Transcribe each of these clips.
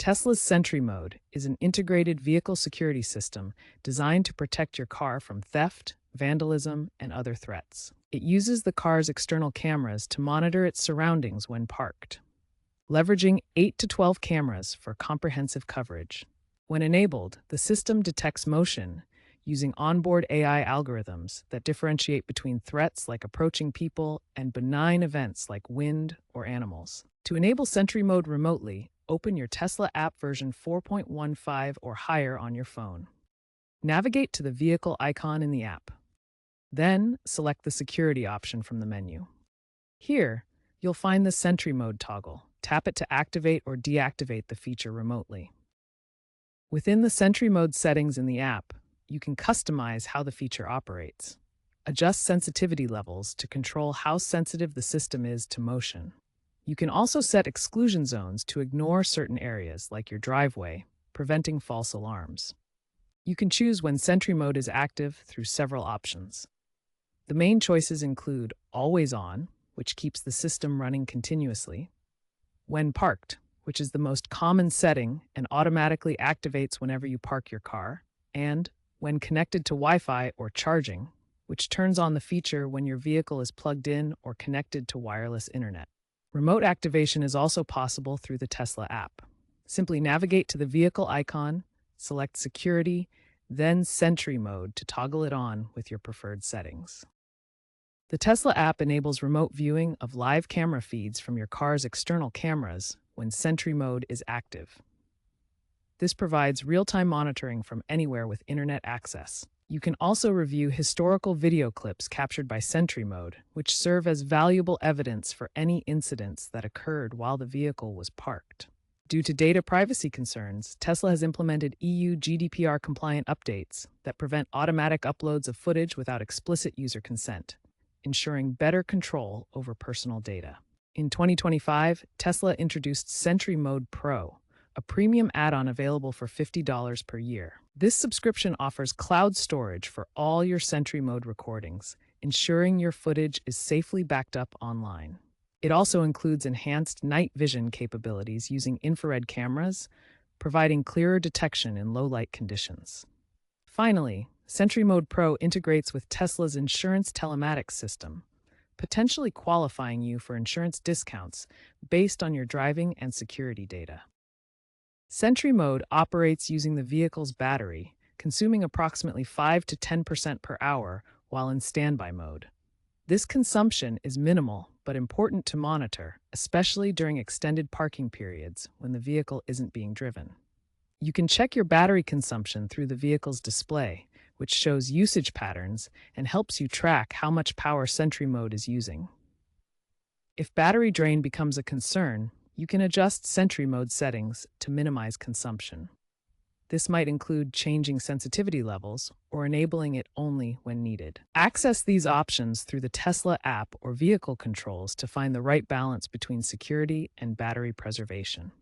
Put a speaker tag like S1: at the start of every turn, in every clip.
S1: Tesla's Sentry Mode is an integrated vehicle security system designed to protect your car from theft, vandalism, and other threats. It uses the car's external cameras to monitor its surroundings when parked, leveraging 8 to 12 cameras for comprehensive coverage. When enabled, the system detects motion using onboard AI algorithms that differentiate between threats like approaching people and benign events like wind or animals. To enable Sentry Mode remotely, open your Tesla app version 4.15 or higher on your phone. Navigate to the vehicle icon in the app. Then, select the security option from the menu. Here, you'll find the Sentry Mode toggle. Tap it to activate or deactivate the feature remotely. Within the Sentry Mode settings in the app, you can customize how the feature operates. Adjust sensitivity levels to control how sensitive the system is to motion. You can also set exclusion zones to ignore certain areas, like your driveway, preventing false alarms. You can choose when Sentry Mode is active through several options. The main choices include Always On, which keeps the system running continuously, When Parked, which is the most common setting and automatically activates whenever you park your car, and When Connected to Wi-Fi or Charging, which turns on the feature when your vehicle is plugged in or connected to wireless internet. Remote activation is also possible through the Tesla app. Simply navigate to the vehicle icon, select Security, then Sentry Mode to toggle it on with your preferred settings. The Tesla app enables remote viewing of live camera feeds from your car's external cameras when Sentry Mode is active. This provides real-time monitoring from anywhere with internet access. You can also review historical video clips captured by Sentry Mode, which serve as valuable evidence for any incidents that occurred while the vehicle was parked. Due to data privacy concerns, Tesla has implemented EU GDPR-compliant updates that prevent automatic uploads of footage without explicit user consent, ensuring better control over personal data. In 2025, Tesla introduced Sentry Mode Pro, a premium add-on available for $50 per year. This subscription offers cloud storage for all your Sentry Mode recordings, ensuring your footage is safely backed up online. It also includes enhanced night vision capabilities using infrared cameras, providing clearer detection in low-light conditions. Finally, Sentry Mode Pro integrates with Tesla's insurance telematics system, potentially qualifying you for insurance discounts based on your driving and security data. Sentry Mode operates using the vehicle's battery, consuming approximately 5 to 10% per hour while in standby mode. This consumption is minimal but important to monitor, especially during extended parking periods when the vehicle isn't being driven. You can check your battery consumption through the vehicle's display, which shows usage patterns and helps you track how much power Sentry Mode is using. If battery drain becomes a concern, you can adjust Sentry Mode settings to minimize consumption. This might include changing sensitivity levels or enabling it only when needed. Access these options through the Tesla app or vehicle controls to find the right balance between security and battery preservation.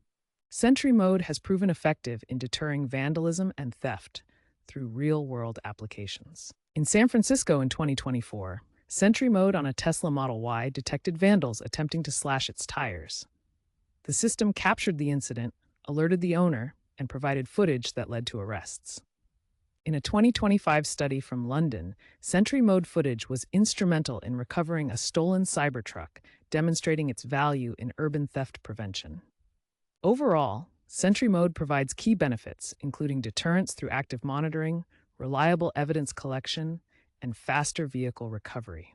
S1: Sentry Mode has proven effective in deterring vandalism and theft through real-world applications. In San Francisco in 2024, Sentry Mode on a Tesla Model Y detected vandals attempting to slash its tires. The system captured the incident, alerted the owner, and provided footage that led to arrests. In a 2025 study from London, Sentry Mode footage was instrumental in recovering a stolen Cybertruck, demonstrating its value in urban theft prevention. Overall, Sentry Mode provides key benefits, including deterrence through active monitoring, reliable evidence collection, and faster vehicle recovery.